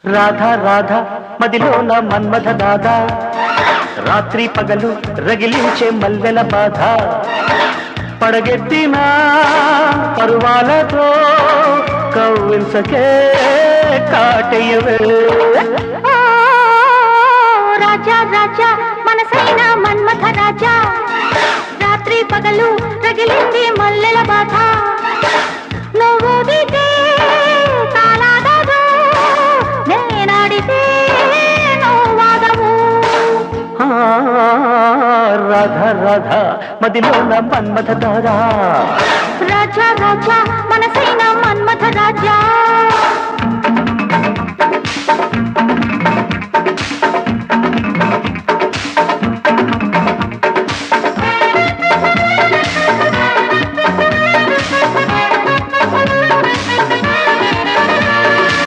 రాధా రాధా మదిలోన మన్మథ దాదా రాత్రి పగలు రగిలించే మల్లెల బాధ పడగెత్తిన పరువాలతో కవ్వించకే కాటయ్యవే రాజా రాజా మనసైన మన్మథ రాజా రాత్రి పగలు రగిలింది మల్లెల బాధ నువ్వు దిగే తాళాడదు నేనాడితే నువ్వాగవు రాధా రాధా మదిలోన మన్మథ దాదా రాజా రాజా మనసైన మన్మథ రాజా